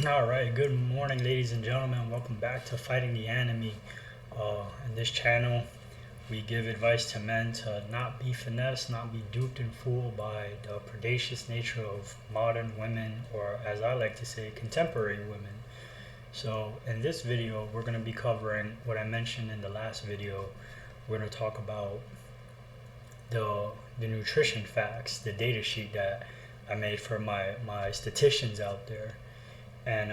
All right, good morning, ladies and gentlemen. Welcome back to Fighting the Enemy. In this channel, we give advice to men to not be finessed, not be duped and fooled by the predacious nature of modern women, or as I like to say, contemporary women. So, in this video, we're going to be covering what I mentioned in the last video. We're going to talk about the nutrition facts, the data sheet that I made for my statisticians out there, and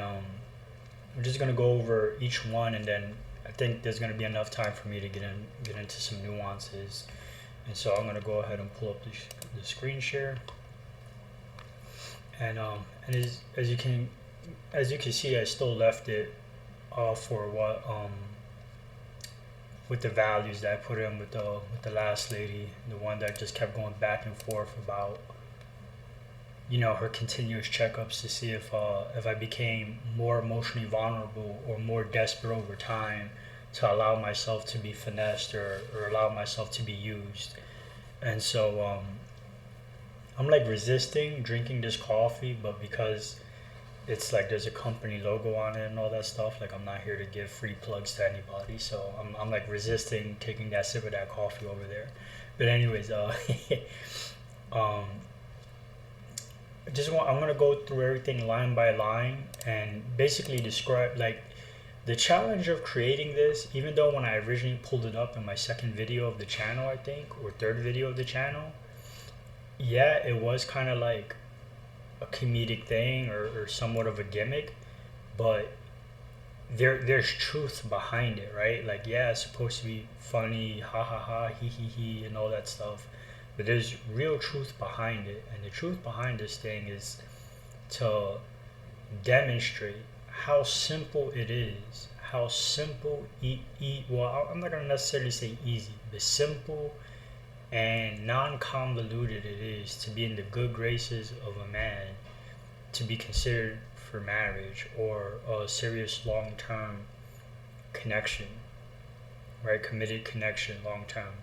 we're just gonna go over each one, and then I think there's gonna be enough time for me to get into some nuances. And so I'm gonna go ahead and pull up the screen share, and as you can see, I still left it for what with the values that I put in with the last lady, the one that just kept going back and forth about her continuous checkups to see if I became more emotionally vulnerable or more desperate over time to allow myself to be finessed, or allow myself to be used. And so I'm like resisting drinking this coffee, but because it's like there's a company logo on it and all that stuff, like I'm not here to give free plugs to anybody, so I'm like resisting taking that sip of that coffee over there. But anyways, um, I'm gonna go through everything line by line and basically describe like the challenge of creating this. Even though when I originally pulled it up in my second video of the channel, I think, or third video of the channel, yeah, it was kind of like a comedic thing, or somewhat of a gimmick, but there's truth behind it, right? Like, yeah, it's supposed to be funny, ha ha ha, he, and all that stuff, but there's real truth behind it. And the truth behind this thing is to demonstrate how simple it is, how simple well, I'm not gonna necessarily say easy, but simple and non-convoluted it is to be in the good graces of a man, to be considered for marriage or a serious long-term connection, right? Committed connection long term.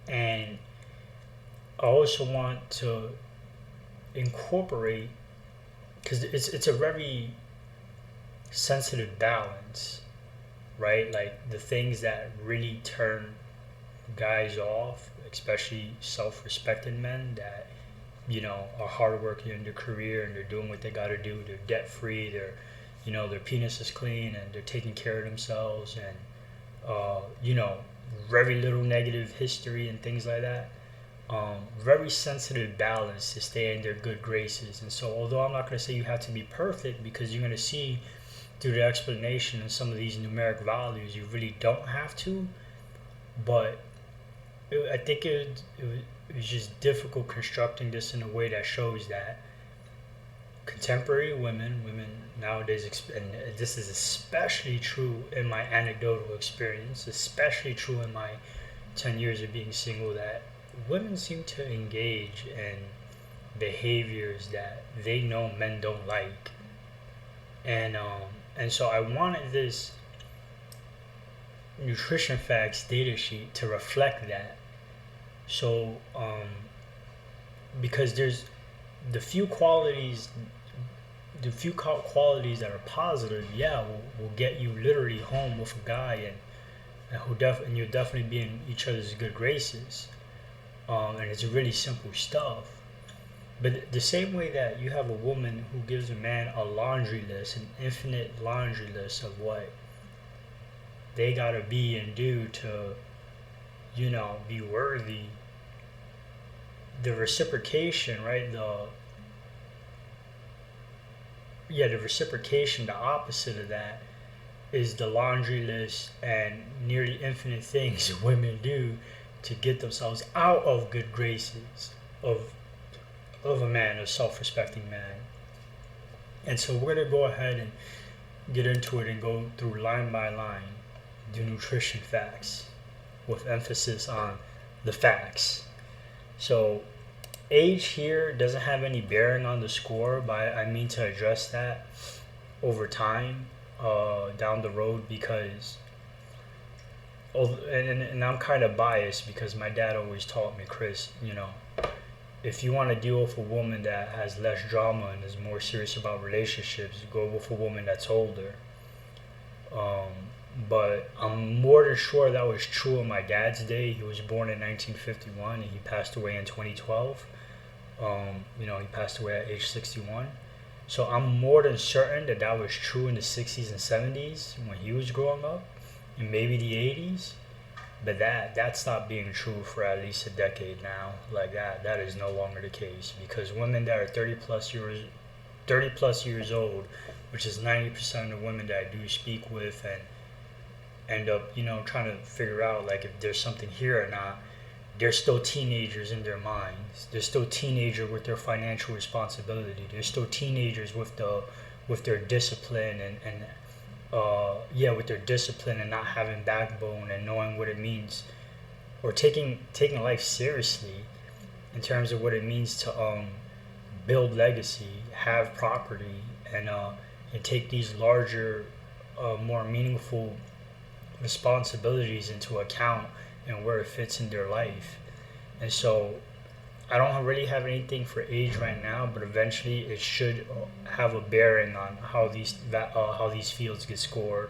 And I also want to incorporate, because it's a very sensitive balance, right? Like the things that really turn guys off, especially self-respecting men that are hardworking in their career and they're doing what they got to do. They're debt free. Their penis is clean and they're taking care of themselves, and very little negative history and things like that. Very sensitive balance to stay in their good graces. And so, although I'm not going to say you have to be perfect, because you're going to see through the explanation and some of these numeric values, you really don't have to. But I think it was just difficult constructing this in a way that shows that contemporary women nowadays, and this is especially true in my anecdotal experience, especially true in my 10 years of being single, that women seem to engage in behaviors that they know men don't like. And so I wanted this nutrition facts data sheet to reflect that. So because there's the few qualities qualities that are positive, yeah, will get you literally home with a guy, and you'll definitely be in each other's good graces. And it's really simple stuff. But the same way that you have a woman who gives a man a laundry list, an infinite laundry list of what they gotta be and do to, be worthy. The reciprocation, right? The reciprocation, the opposite of that, is the laundry list and nearly infinite things women do to get themselves out of good graces of a man, a self-respecting man. And so we're gonna go ahead and get into it and go through line by line the nutrition facts, with emphasis on the facts. So age here doesn't have any bearing on the score, but I mean to address that over time, down the road, because and I'm kind of biased because my dad always taught me, Chris, if you want to deal with a woman that has less drama and is more serious about relationships, go with a woman that's older. Um, but I'm more than sure that was true in my dad's day. He was born in 1951 and he passed away in 2012. He passed away at age 61. So I'm more than certain that that was true in the 60s and 70s when he was growing up, and maybe the 80s. But that stopped being true for at least a decade now. Like that is no longer the case, because women that are 30 plus years old, which is 90% of the women that I do speak with and end up, trying to figure out like if there's something here or not, they're still teenagers in their minds. They're still teenagers with their financial responsibility. They're still teenagers with their discipline and with their discipline and not having backbone and knowing what it means, or taking life seriously in terms of what it means to build legacy, have property, and take these larger, more meaningful responsibilities into account and where it fits in their life. And so I don't really have anything for age right now, but eventually it should have a bearing on how these fields get scored.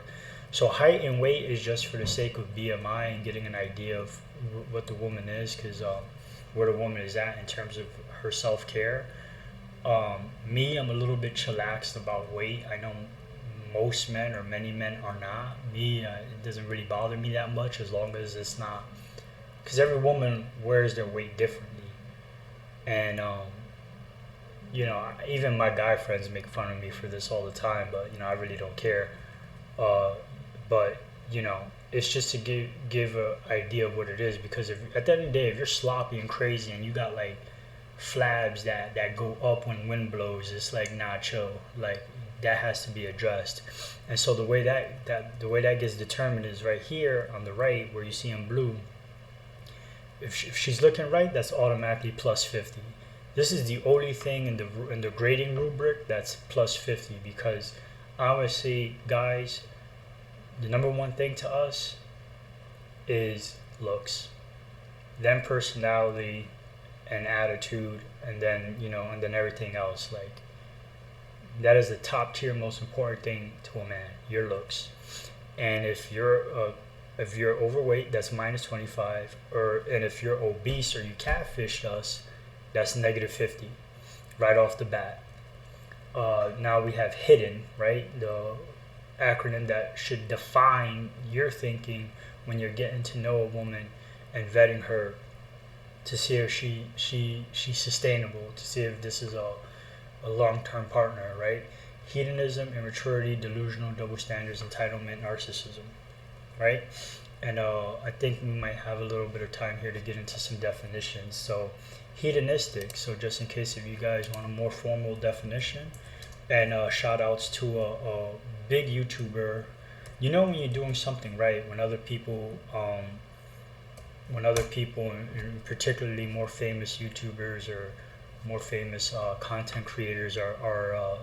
So height and weight is just for the sake of BMI and getting an idea of what the woman is, because where the woman is at in terms of her self care. Me, I'm a little bit chillaxed about weight. I know most men or many men are not. Me, it doesn't really bother me that much as long as it's not, because every woman wears their weight differently. And even my guy friends make fun of me for this all the time, but I really don't care. But it's just to give a idea of what it is, because if at the end of the day, if you're sloppy and crazy and you got like flabs that go up when wind blows, it's like, nah, chill. Like, that has to be addressed. And so the way that gets determined is right here on the right where you see in blue. If she's looking right, that's automatically plus 50. This is the only thing in the grading rubric that's plus 50, because obviously, guys, the number one thing to us is looks, then personality and attitude, and then and then everything else. Like, that is the top tier most important thing to a man, your looks. And if you're overweight, that's minus 25, and if you're obese or you catfished us, that's negative 50 right off the bat. Now we have hidden, right? The acronym that should define your thinking when you're getting to know a woman and vetting her to see if she's sustainable, to see if this is a long-term partner, right? Hedonism, immaturity, delusional, double standards, entitlement, narcissism, right? And I think we might have a little bit of time here to get into some definitions. So hedonistic, so just in case if you guys want a more formal definition, and shout outs to a big YouTuber. When you're doing something right, when other people, and particularly more famous YouTubers or more famous content creators are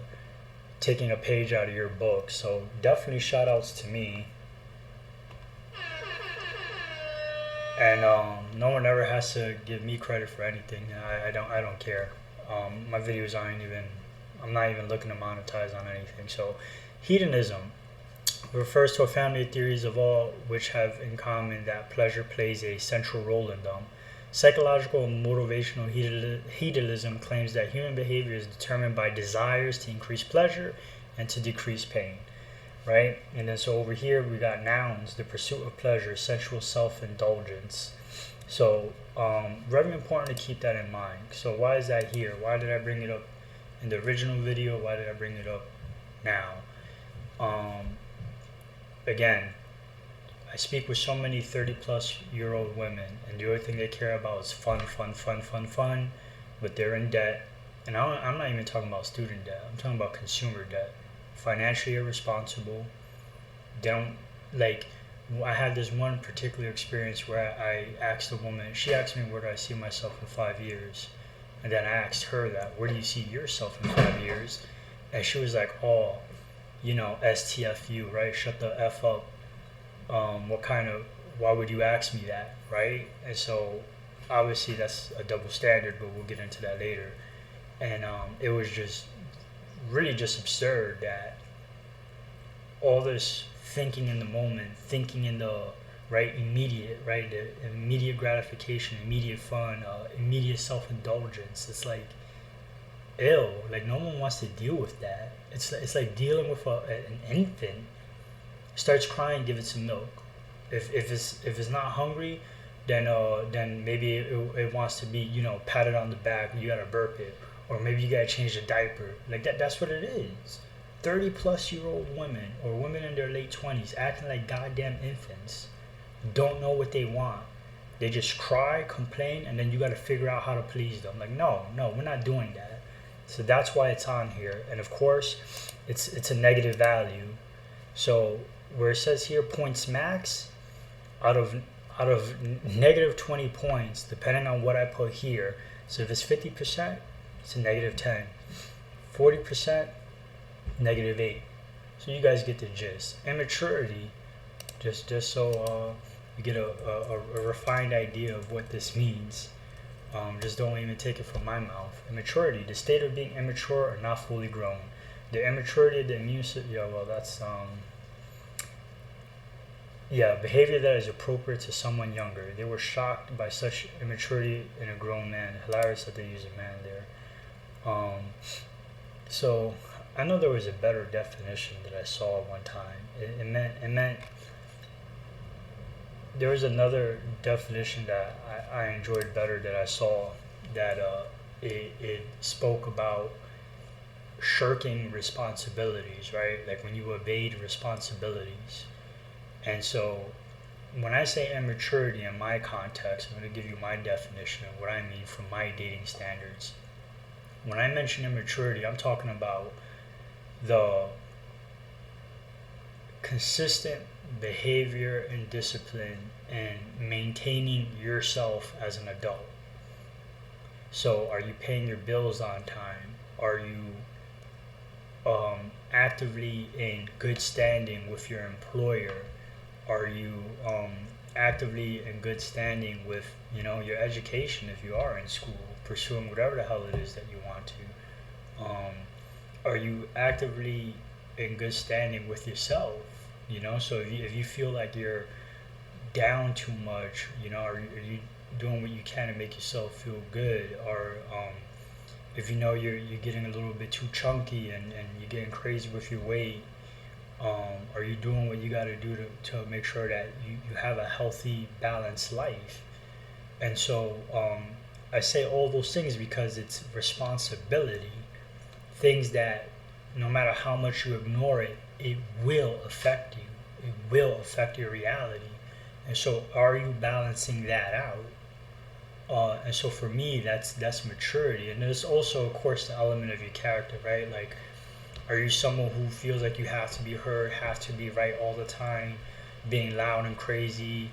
taking a page out of your book. So definitely shout outs to me. And no one ever has to give me credit for anything. I don't care. My videos I'm not even looking to monetize on anything. So hedonism refers to a family of theories of all which have in common that pleasure plays a central role in them. Psychological and motivational hedonism claims that human behavior is determined by desires to increase pleasure and to decrease pain, right? And then so over here we got nouns: the pursuit of pleasure, sensual self-indulgence. So very important to keep that in mind. So why is that here? Why did I bring it up in the original video? Why did I bring it up now? Again, I speak with so many 30-plus-year-old women, and the only thing they care about is fun, but they're in debt. And I'm not even talking about student debt. I'm talking about consumer debt. Financially irresponsible. They don't, like, I had this one particular experience where I asked a woman, she asked me, where do I see myself in 5 years? And then I asked her that, where do you see yourself in 5 years? And she was like, oh, STFU, right? Shut the F up. Why would you ask me that, right? And so obviously that's a double standard, but we'll get into that later. And it was just really just absurd that all this thinking in the moment, thinking in the right immediate, right, the immediate gratification, immediate fun, immediate self-indulgence. It's like ill. Like no one wants to deal with that. It's like dealing with an infant starts crying, give it some milk. If it's not hungry, then maybe it wants to be, patted on the back. You gotta burp it, or maybe you gotta change the diaper. Like that. That's what it is. 30-plus-year-old women or women in their late 20s acting like goddamn infants, don't know what they want. They just cry, complain, and then you got to figure out how to please them. Like, no, we're not doing that. So that's why it's on here. And of course, it's a negative value. So where it says here points max, out of negative 20 points, depending on what I put here. So if it's 50%, it's a negative 10. 40%, negative 8. So you guys get the gist. Immaturity, just so you get a refined idea of what this means. Just don't even take it from my mouth. Immaturity, the state of being immature or not fully grown. The immaturity of the immune system, that's behavior that is appropriate to someone younger. They were shocked by such immaturity in a grown man. Hilarious that they use a man there. So I know there was a better definition that I saw one time. It meant there was another definition that I enjoyed better that I saw, that it spoke about shirking responsibilities, right? Like when you evade responsibilities. And so when I say immaturity in my context, I'm going to give you my definition of what I mean from my dating standards. When I mention immaturity, I'm talking about the consistent behavior and discipline and maintaining yourself as an adult. So are you paying your bills on time? Are you actively in good standing with your employer? Are you actively in good standing with your education if you are in school, pursuing whatever the hell it is that you want to? Are you actively in good standing with yourself? So if you feel like you're down too much, are you doing what you can to make yourself feel good? Or if you're getting a little bit too chunky and you're getting crazy with your weight, are you doing what you got to do to make sure that you have a healthy, balanced life? And so I say all those things because it's responsibility. Things that no matter how much you ignore it, it will affect you. It will affect your reality. And so are you balancing that out? And so for me, that's maturity. And there's also, of course, the element of your character, right? Like, are you someone who feels like you have to be heard, have to be right all the time, being loud and crazy,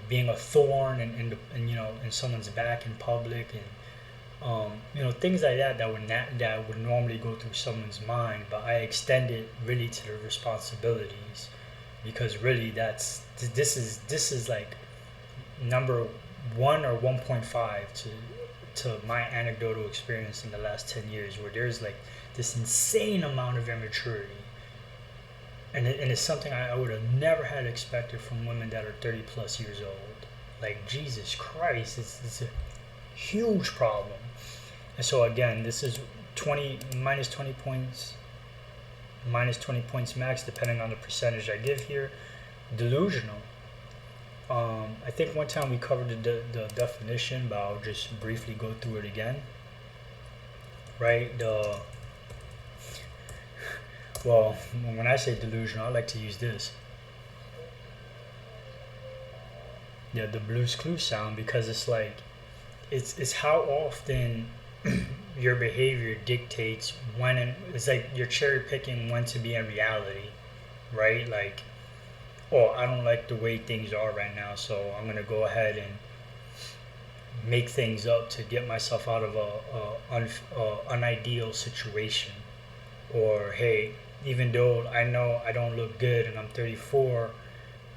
being a thorn in someone's back in public, and things like that would normally go through someone's mind, but I extend it really to the responsibilities, because really this is like number 1 or 1.5 to my anecdotal experience in the last 10 years, where there's like this insane amount of immaturity, and it's something I would have never had expected from women that are 30 plus years old. Like, Jesus Christ, it's a huge problem. And so again, this is 20 minus 20 points, minus 20 points max, depending on the percentage I give here. Delusional. I think one time we covered the definition, but I'll just briefly go through it again. Right? Well, when I say delusional, I like to use this. Yeah, the Blue's Clues sound, because it's like, it's how often your behavior dictates when, it's like you're cherry picking when to be in reality, right? Like, I don't like the way things are right now, so I'm gonna go ahead and make things up to get myself out of a unideal situation. Or hey, even though I know I don't look good and I'm 34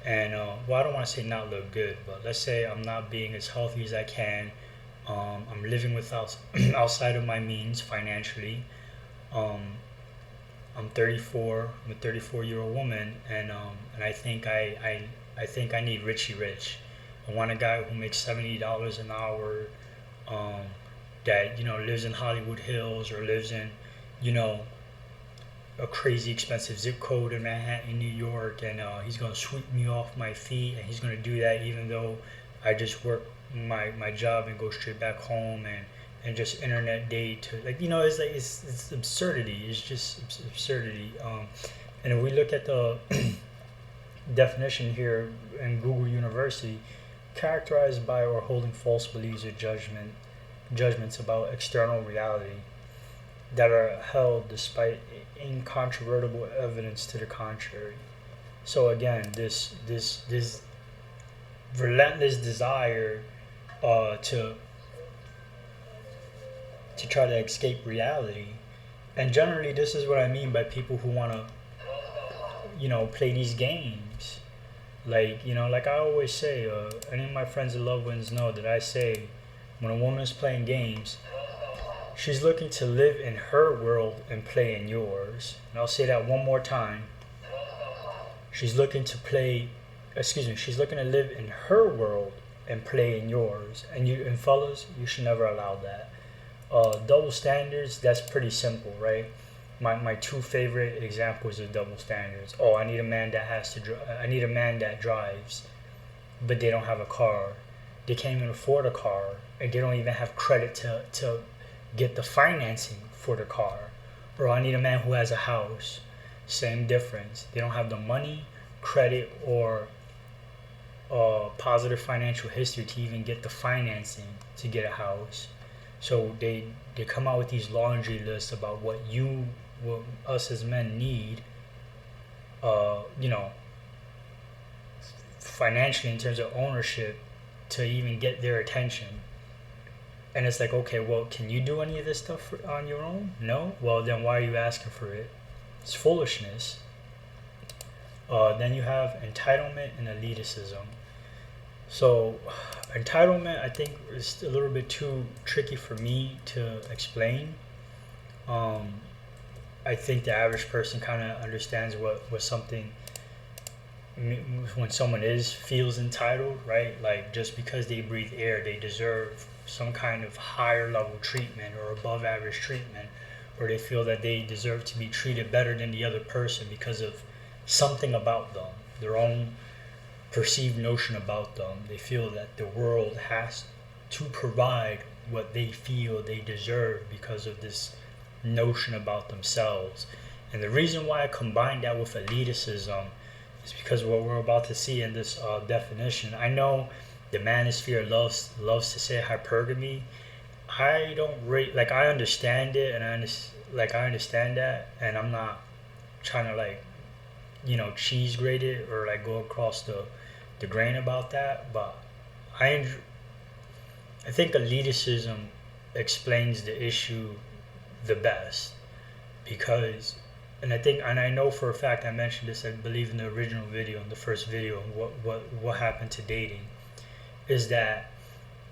and well, I don't want to say not look good, but let's say I'm not being as healthy as I can. I'm living without outside of my means financially. Um, I'm 34. I'm a 34-year-old woman, and I think I need Richie Rich. I want a guy who makes $70 an hour, um, that lives in Hollywood Hills or lives in, you know, a crazy expensive zip code in Manhattan, New York, and he's gonna sweep me off my feet, and he's gonna do that even though I just work my job and go straight back home and just internet date to, like, it's like it's absurdity. It's just absurdity. And if we look at the definition here in Google University, characterized by or holding false beliefs or judgments about external reality that are held despite incontrovertible evidence to the contrary. So again, this relentless desire to try to escape reality, and generally this is what I mean by people who want to play these games. Like, like I always say, any of my friends and loved ones know that I say, when a woman is playing games, she's looking to live in her world and play in yours. And I'll say that one more time. She's looking to play, she's looking to live in her world and play in yours. And fellas, you should never allow that. Double standards, that's pretty simple, right? My two favorite examples of double standards. Oh, I need a man that drives, but they don't have a car. They can't even afford a car, and they don't even have credit to get the financing for the car. Or I need a man who has a house. Same difference. They don't have the money, credit, or positive financial history to even get the financing to get a house. So they come out with these laundry lists about what us as men need, financially in terms of ownership to even get their attention. And it's like, okay, well, can you do any of this stuff on your own? No? Well, then why are you asking for it? It's foolishness. Then you have entitlement and elitism. So, entitlement, I think, is a little bit too tricky for me to explain. I think the average person kind of understands what something, when someone feels entitled, right? Like, just because they breathe air, they deserve some kind of higher level treatment or above average treatment, or they feel that they deserve to be treated better than the other person because of something about them, their own perceived notion about them. They feel that the world has to provide what they feel they deserve because of this notion about themselves. And the reason why I combine that with elitism is because what we're about to see in this definition. I know the manosphere loves to say hypergamy. I don't like, I understand it, and I understand that, and I'm not trying to cheese grade it or like go across the grain about that. But I think elitism explains the issue the best, because, and I know for a fact, I mentioned this, I believe, in the original video, in the first video, what happened to dating, is that,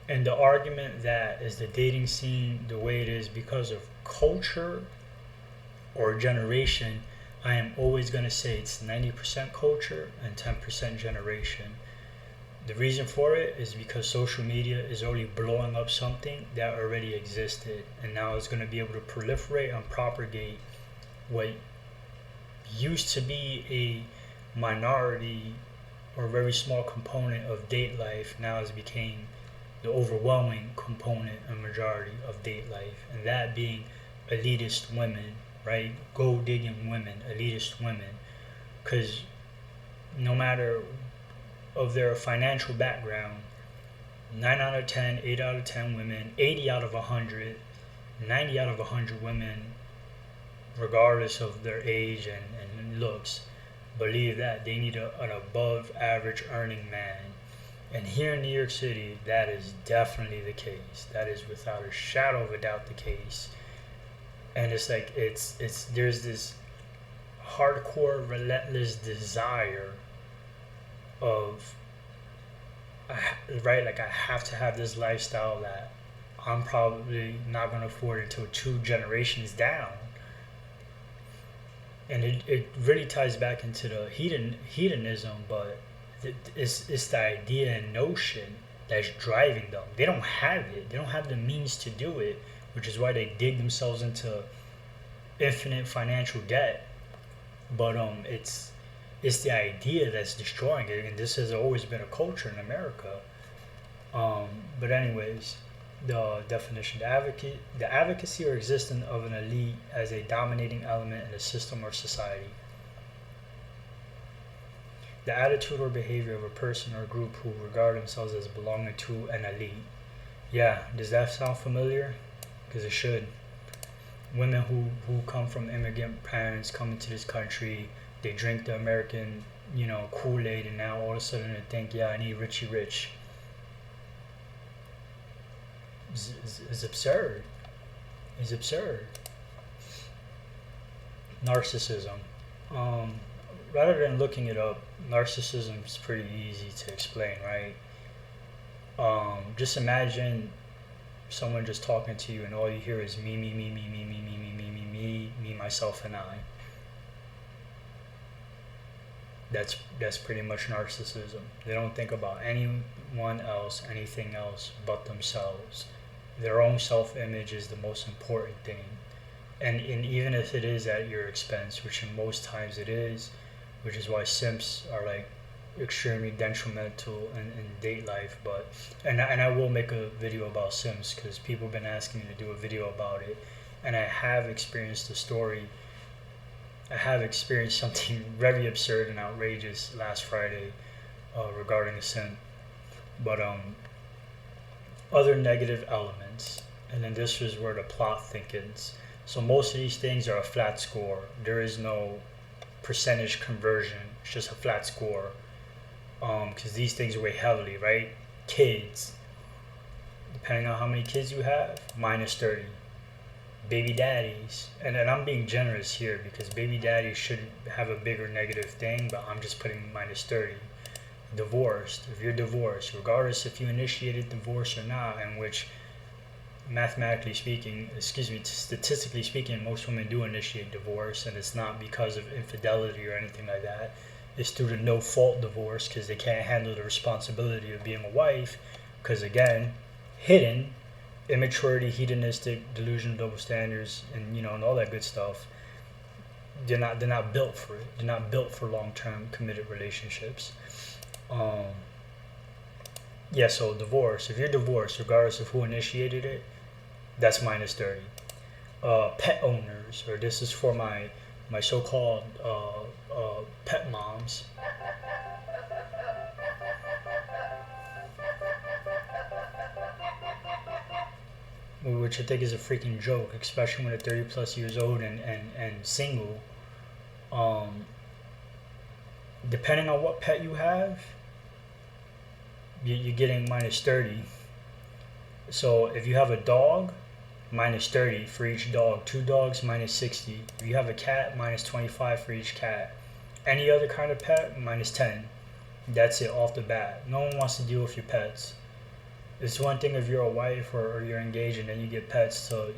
and the argument that is the dating scene the way it is because of culture or generation, I am always going to say it's 90% culture and 10% generation. The reason for it is because social media is already blowing up something that already existed, and now it's going to be able to proliferate and propagate what used to be a minority or very small component of date life. Now has became the overwhelming component and majority of date life, and that being elitist women, right? Gold digging women, elitist women, because no matter of their financial background, 9 out of 10, 8 out of 10 women, 80 out of 100, 90 out of 100 women, regardless of their age and looks, believe that they need an above average earning man. And here in New York City, that is definitely the case. That is without a shadow of a doubt the case. And it's like, there's this hardcore, relentless desire of right, like I have to have this lifestyle that I'm probably not going to afford until 2 generations down. And it really ties back into the hedonism, but it's the idea and notion that's driving them. They don't have it. They don't have the means to do it, which is why they dig themselves into infinite financial debt. But it's the idea that's destroying it, and this has always been a culture in America. But anyways, the definition: the advocacy or existence of an elite as a dominating element in a system or society. The attitude or behavior of a person or group who regard themselves as belonging to an elite. Yeah, does that sound familiar? Because it should. Women who come from immigrant parents come into this country, they drink the American, Kool-Aid, and now all of a sudden they think, yeah, I need Richie Rich. It's absurd. It's absurd. Narcissism. Rather than looking it up, narcissism is pretty easy to explain, right? Just imagine someone just talking to you and all you hear is me, me, me, me, me, me, me, me, me, me, me, myself, and I. That's pretty much narcissism. They don't think about anyone else, anything else but themselves. Their own self-image is the most important thing. And even if it is at your expense, which in most times it is, which is why simps are like extremely detrimental in date life. But and I will make a video about Sims because people have been asking me to do a video about it, and I have experienced the story. I have experienced something very absurd and outrageous last Friday regarding a sim. But other negative elements, and then this was where the plot thickens. So most of these things are a flat score. There is no percentage conversion. It's just a flat score. Because these things weigh heavily, right? Kids, depending on how many kids you have, -30. Baby daddies, and I'm being generous here because baby daddies should have a bigger negative thing, but I'm just putting -30. Divorced, if you're divorced, regardless if you initiated divorce or not, in which statistically speaking, most women do initiate divorce, and it's not because of infidelity or anything like that. It's due to no fault divorce because they can't handle the responsibility of being a wife. Because again, hidden immaturity, hedonistic, delusional double standards, and and all that good stuff. They're not built for it. They're not built for long-term committed relationships. So divorce. If you're divorced, regardless of who initiated it, that's -30. Pet owners, or this is for my so-called pet moms. Which I think is a freaking joke, especially when they're 30 plus years old and single. Depending on what pet you have, you're getting -30. So if you have a dog, -30 for each dog. 2 dogs, -60. If you have a cat, -25 for each cat. Any other kind of pet, -10. That's it off the bat. No one wants to deal with your pets. It's one thing if you're a wife or you're engaged and then you get pets to,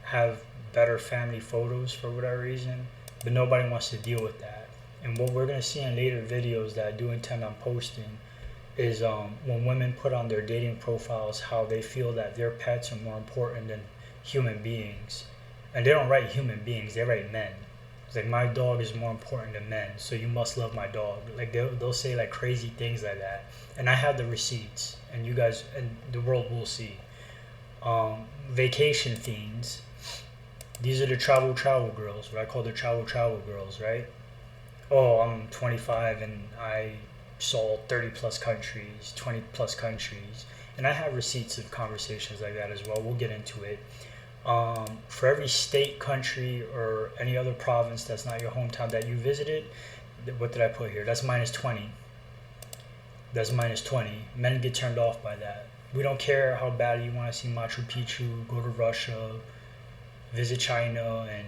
have better family photos for whatever reason, but nobody wants to deal with that. And what we're going to see in later videos that I do intend on posting is when women put on their dating profiles how they feel that their pets are more important than human beings. And they don't write human beings, they write men. It's like, my dog is more important than men, so you must love my dog. Like they'll say like crazy things like that. And I have the receipts, and you guys and the world will see. Vacation fiends. These are the travel girls, what I call the travel girls, right? Oh, I'm 25 and I saw 30 plus countries, 20 plus countries, and I have receipts of conversations like that as well. We'll get into it. For every state, country, or any other province that's not your hometown that you visited, what did I put here? That's -20. That's -20. Men get turned off by that. We don't care how bad you want to see Machu Picchu, go to Russia, visit China, and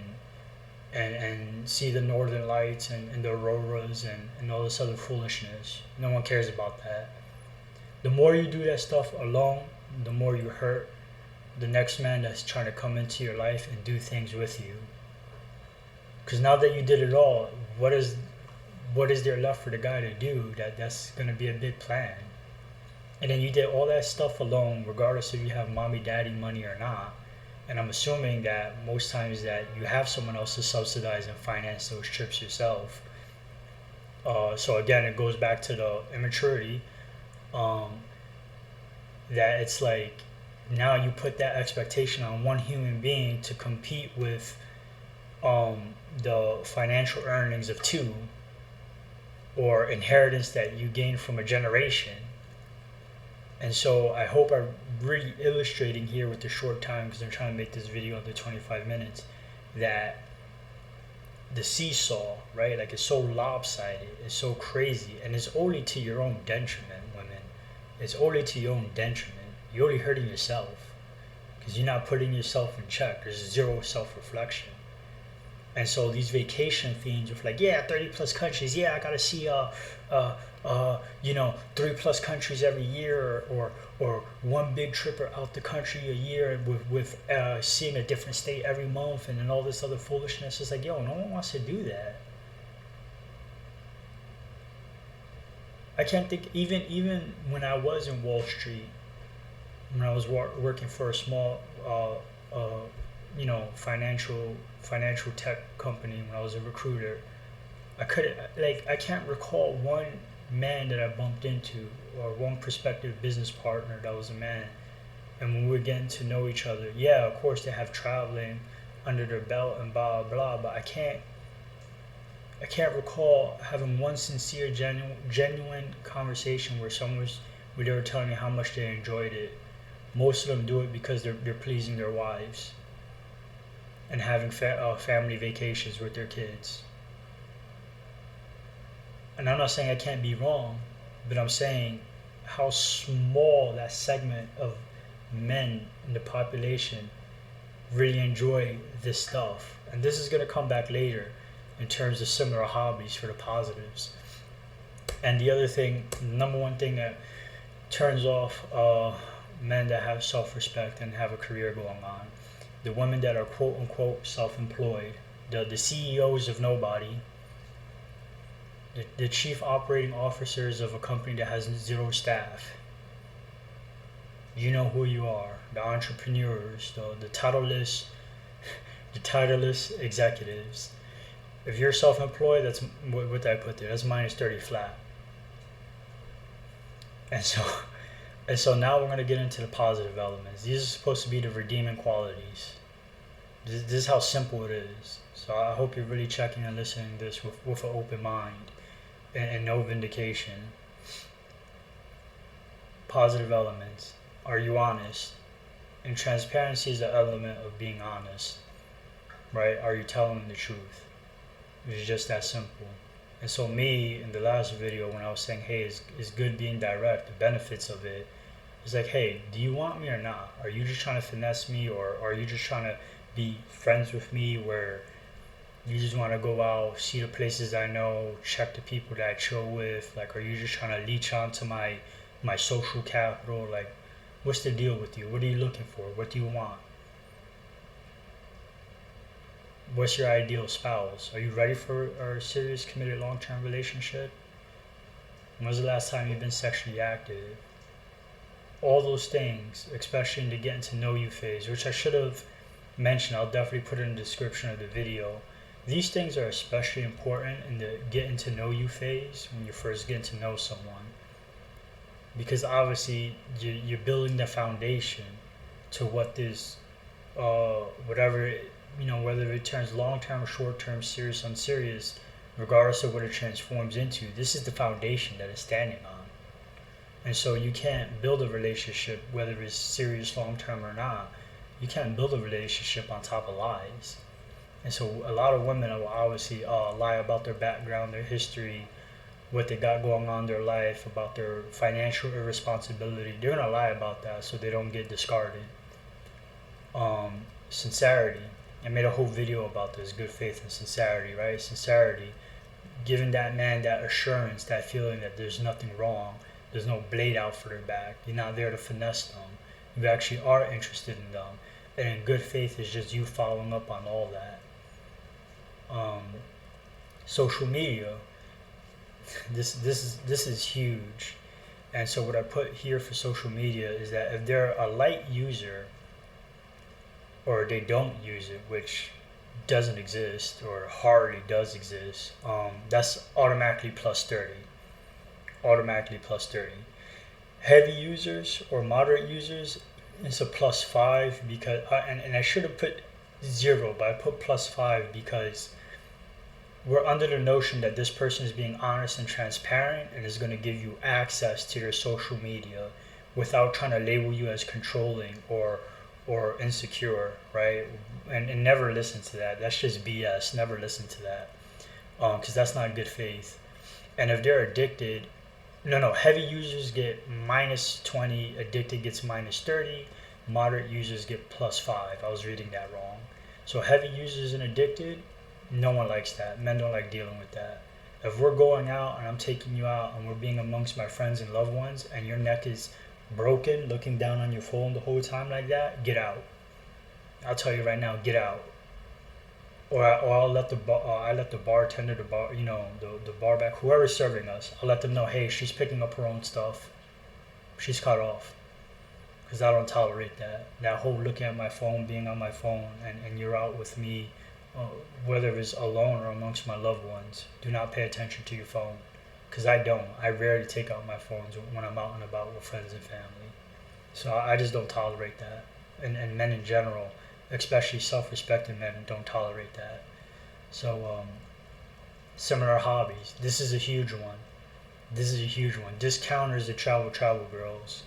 and see the northern lights and the auroras and all this other foolishness. No one cares about that. The more you do that stuff alone, the more you hurt the next man that's trying to come into your life and do things with you. Because now that you did it all, what is there left for the guy to do that's going to be a big plan? And then you did all that stuff alone, regardless if you have mommy, daddy money or not. And I'm assuming that most times that you have someone else to subsidize and finance those trips yourself. So again, it goes back to the immaturity. That it's like now you put that expectation on one human being to compete with the financial earnings of two, or inheritance that you gain from a generation. And so I hope I'm really illustrating here with the short time, because I'm trying to make this video under 25 minutes, that the seesaw, right? Like, it's so lopsided, it's so crazy, and it's only to your own detriment, women. It's only to your own detriment. You're only hurting yourself because you're not putting yourself in check. There's zero self-reflection. And so these vacation themes of like, yeah, 30 plus countries. Yeah, I gotta see 3 plus countries every year, or one big trip out the country a year with seeing a different state every month, and then all this other foolishness. It's like, yo, no one wants to do that. I can't think, even when I was in Wall Street, when I was working for a small financial tech company, when I was a recruiter, I can't recall one man that I bumped into, or one prospective business partner that was a man. And when we were getting to know each other, yeah, of course they have traveling under their belt and blah blah, but I can't recall having one sincere, genuine conversation where they were telling me how much they enjoyed it. Most of them do it because they're pleasing their wives and having family vacations with their kids. And I'm not saying I can't be wrong, but I'm saying how small that segment of men in the population really enjoy this stuff. And this is going to come back later in terms of similar hobbies for the positives. And the other thing, number one thing that turns off men that have self-respect and have a career going on, the women that are quote-unquote self-employed, the CEOs of nobody, the chief operating officers of a company that has zero staff. You know who you are. The entrepreneurs, the titleless executives. If you're self-employed, that's what did I put there? That's minus 30 flat. And so now we're going to get into the positive elements. These are supposed to be the redeeming qualities. This is how simple it is. So I hope you're really checking and listening to this with an open mind and no vindication. Positive elements. Are you honest? And transparency is the element of being honest. Right? Are you telling the truth? It's just that simple. And so me, in the last video, when I was saying, hey, it's good being direct, the benefits of it, it's like, hey, do you want me or not? Are you just trying to finesse me, or are you just trying to be friends with me, where you just want to go out, see the places I know, check the people that I chill with? Like, are you just trying to leech onto my social capital? Like, what's the deal with you? What are you looking for? What do you want? What's your ideal spouse? Are you ready for a serious, committed, long-term relationship? When was the last time you've been sexually active? All those things, especially in the getting to know you phase, which I should have mentioned. I'll definitely put it in the description of the video. These things are especially important in the getting to know you phase, when you're first getting to know someone. Because obviously you're building the foundation to what this, whatever, whether it turns long-term or short-term, serious, unserious, regardless of what it transforms into, this is the foundation that it's standing on. And so you can't build a relationship, whether it's serious, long-term or not, you can't build a relationship on top of lies. And so a lot of women will obviously lie about their background, their history, what they got going on in their life, about their financial irresponsibility. They're going to lie about that so they don't get discarded. Sincerity. I made a whole video about this, good faith and sincerity, right? Sincerity, giving that man that assurance, that feeling that there's nothing wrong, there's no blade out for their back. You're not there to finesse them. You actually are interested in them. And in good faith is just you following up on all that. Social media, this is huge. And so what I put here for social media is that if they're a light user or they don't use it, which doesn't exist or hardly does exist, that's automatically plus 30. Automatically plus 30. Heavy users or moderate users, it's a plus 5 because, and I should have put 0, but I put plus 5 because we're under the notion that this person is being honest and transparent and is going to give you access to their social media without trying to label you as controlling or insecure, right? And never listen to that. That's just BS. Never listen to that, because that's not good faith. And if they're addicted, no, heavy users get minus 20, addicted gets minus 30, moderate users get plus 5. I was reading that wrong. So heavy users and addicted, no one likes that. Men don't like dealing with that. If we're going out and I'm taking you out and we're being amongst my friends and loved ones and your neck is broken, looking down on your phone the whole time like that, get out. I'll tell you right now, get out. Or I'll let the bartender, the bar back, whoever's serving us, I'll let them know, hey, she's picking up her own stuff. She's cut off. Because I don't tolerate that. That whole looking at my phone, being on my phone, and you're out with me, whether it's alone or amongst my loved ones, do not pay attention to your phone. Because I don't. I rarely take out my phones when I'm out and about with friends and family. So I just don't tolerate that. And men in general, especially self-respecting men, don't tolerate that. So similar hobbies. This is a huge one. Discounters to travel girls.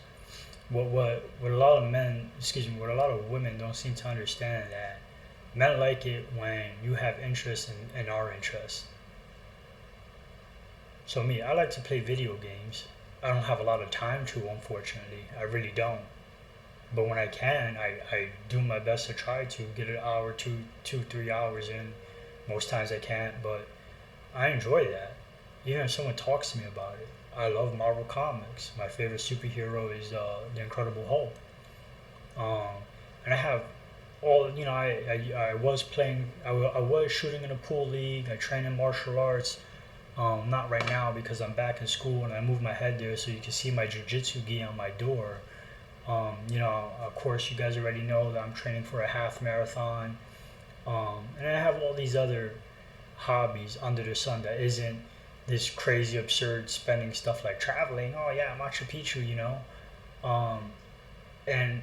What a lot of women don't seem to understand that men like it when you have interest in our interests. So me, I like to play video games. I don't have a lot of time to, unfortunately. I really don't. But when I can, I do my best to try to get an hour, 3 hours in. Most times I can't, but I enjoy that. Even if someone talks to me about it. I love Marvel Comics. My favorite superhero is the Incredible Hulk. And I have I was playing, I was shooting in a pool league. I train in martial arts. Not right now because I'm back in school and I moved my head there so you can see my jiu-jitsu gi on my door. Of course, you guys already know that I'm training for a half marathon. And I have all these other hobbies under the sun that isn't this crazy, absurd spending stuff like traveling. Oh, yeah, Machu Picchu, And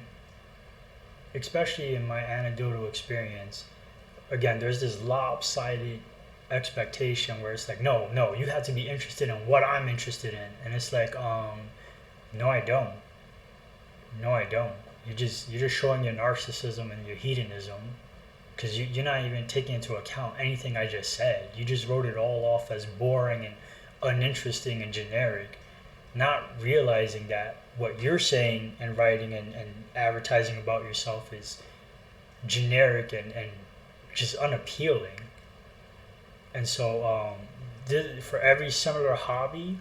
especially in my anecdotal experience, again, there's this lopsided expectation where it's like, no, you have to be interested in what I'm interested in. And it's like, no, I don't. You're just showing your narcissism and your hedonism, because you're not even taking into account anything I just said. You just wrote it all off as boring and uninteresting and generic, not realizing that what you're saying and writing and advertising about yourself is generic and just unappealing. And so for every similar hobby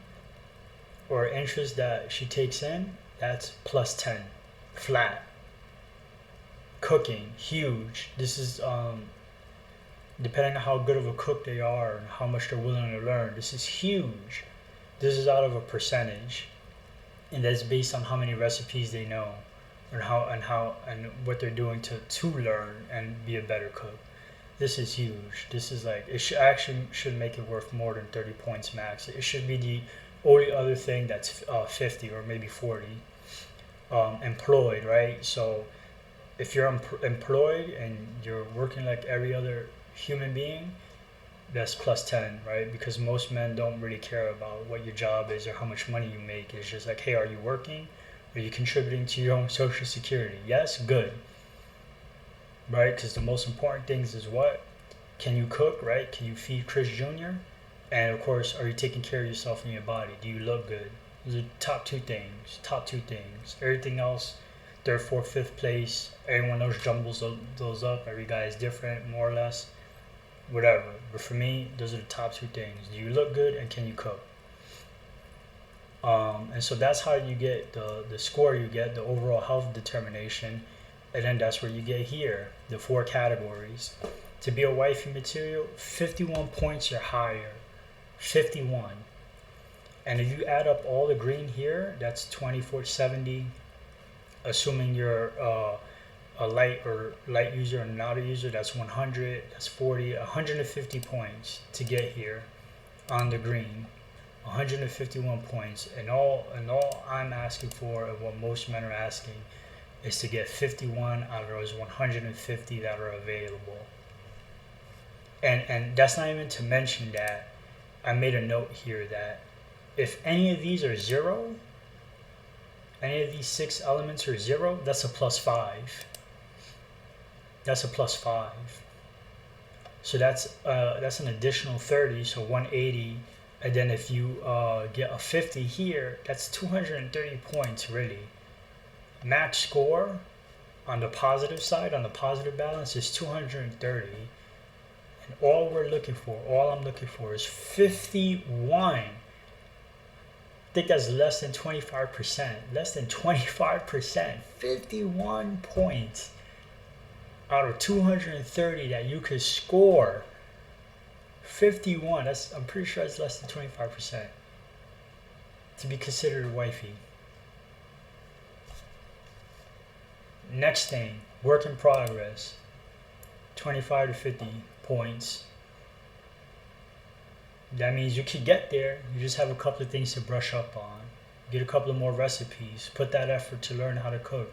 or interest that she takes in, that's plus 10, flat. Cooking, huge. This is, depending on how good of a cook they are and how much they're willing to learn, this is huge. This is out of a percentage. And that's based on how many recipes they know and what they're doing to learn and be a better cook. This is huge. This is like, it should make it worth more than 30 points max. It should be the only other thing that's 50 or maybe 40. Employed, right? So if you're employed and you're working like every other human being, that's plus 10, right? Because most men don't really care about what your job is or how much money you make. It's just like, hey, are you working? Are you contributing to your own social security? Yes, good. Right? Because the most important things is what? Can you cook, right? Can you feed Chris Jr.? And of course, are you taking care of yourself and your body? Do you look good? Those are top two things. Everything else, third, fourth, fifth place. Everyone else jumbles those up. Every guy is different, more or less. Whatever. But for me, those are the top two things. Do you look good and can you cook? And so that's how you get the score you get, the overall health determination. And then that's where you get here, the 4 categories. To be a wifey material, 51 points or higher. 51. And if you add up all the green here, that's 2470. Assuming you're a light user or not a user, that's 100, that's 40, 150 points to get here on the green. 151 points, and all I'm asking for, and what most men are asking, is to get 51 out of those 150 that are available. And that's not even to mention that I made a note here that if any of these are 0, any of these 6 elements are 0, that's a +5. That's a +5. So that's an additional 30, so 180. And then if you get a 50 here, that's 230 points really. Max score on the positive side, on the positive balance, is 230. And all I'm looking for is 51. I think that's less than 25%. Less than 25%. 51 points out of 230 that you could score. 51, I'm pretty sure it's less than 25% to be considered a wifey. Next thing, work in progress, 25 to 50 points. That means you could get there, you just have a couple of things to brush up on. Get a couple of more recipes, put that effort to learn how to cook,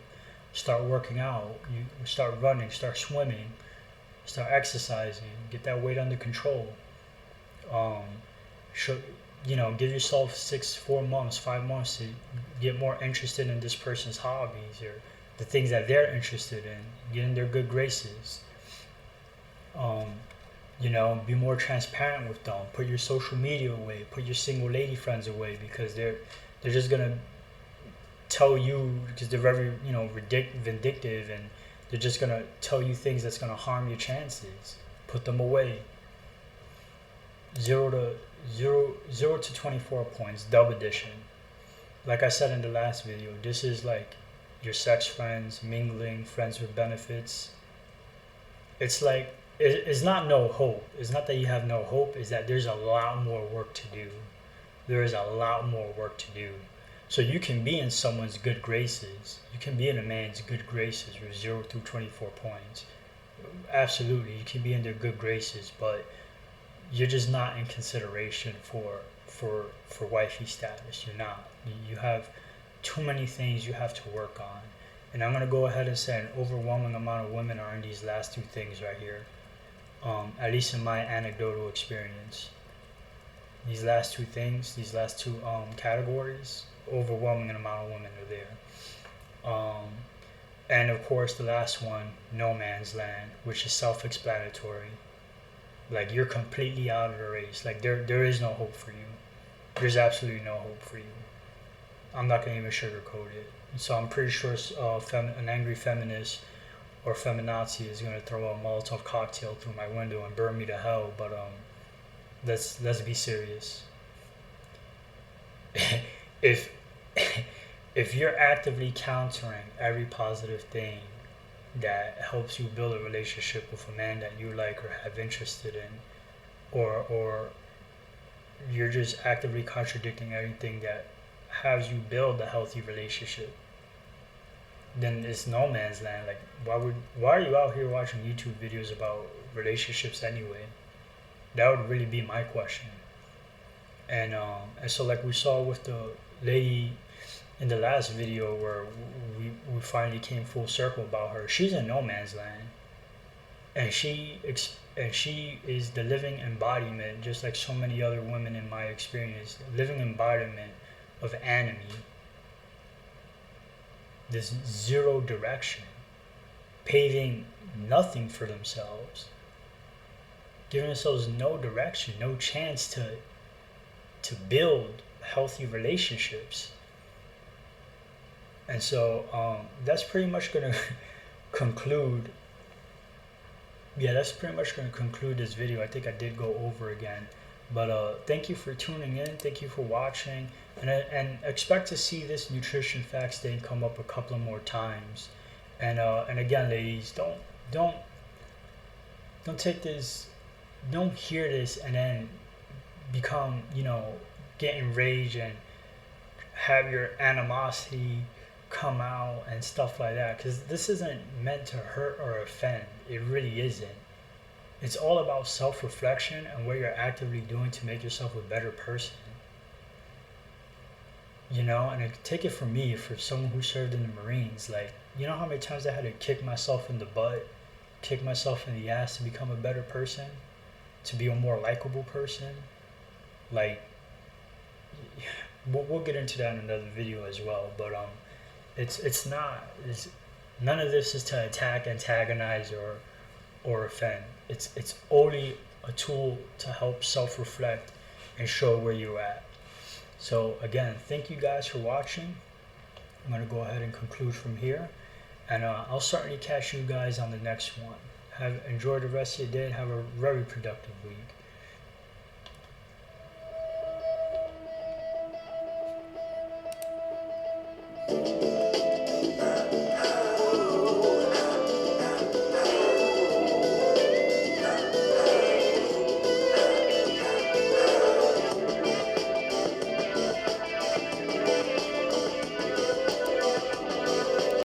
start working out, you start running, start swimming, start exercising, get that weight under control. Give yourself 4 months, 5 months to get more interested in this person's hobbies or the things that they're interested in, get in their good graces. Be more transparent with them. Put your social media away, put your single lady friends away, because they're just gonna tell you, because they're very vindictive, and they're just gonna tell you things that's gonna harm your chances. Put them away. 0 to 24 points, dub edition. Like I said in the last video, this is like your sex friends, mingling, friends with benefits. It's like, it's not no hope. It's not that you have no hope, it's that there's a lot more work to do. There is a lot more work to do. So you can be in someone's good graces. You can be in a man's good graces with 0 through 24 points. Absolutely, you can be in their good graces, but you're just not in consideration for wifey status. You're not. You have too many things you have to work on. And I'm going to go ahead and say an overwhelming amount of women are in these last 2 things right here. At least in my anecdotal experience. These last 2 things, these last 2 categories, overwhelming amount of women are there. And of course the last one, no man's land, which is self-explanatory. Like, you're completely out of the race. Like, there is no hope for you. There's absolutely no hope for you. I'm not gonna even sugarcoat it. So I'm pretty sure an angry feminist or feminazi is gonna throw a Molotov cocktail through my window and burn me to hell. But let's be serious. if you're actively countering every positive thing that helps you build a relationship with a man that you like or have interested in, or you're just actively contradicting everything that has you build a healthy relationship, then it's no man's land. Like, why are you out here watching YouTube videos about relationships anyway? That would really be my question. And so, like we saw with the lady in the last video, where we finally came full circle about her, she's in no man's land, and she is the living embodiment, just like so many other women in my experience, living embodiment of enemy. There's 0 direction, paving nothing for themselves, giving themselves no direction, no chance to build healthy relationships. And so that's pretty much gonna conclude. Yeah, that's pretty much gonna conclude this video. I think I did go over again, but thank you for tuning in. Thank you for watching, and expect to see this nutrition facts thing come up a couple of more times. And again, ladies, don't don't take this, don't hear this and then become, get enraged and have your animosity come out and stuff like that, because this isn't meant to hurt or offend. It really isn't. It's all about self-reflection and what you're actively doing to make yourself a better person. And take it from me, for someone who served in the Marines, like, you know how many times I had to kick myself in the butt, kick myself in the ass to become a better person, to be a more likable person. Like, we'll get into that in another video as well. But it's not. None of this is to attack, antagonize, or offend. It's only a tool to help self-reflect and show where you're at. So again, thank you guys for watching. I'm gonna go ahead and conclude from here, and I'll certainly catch you guys on the next one. Enjoy the rest of your day and have a very productive week.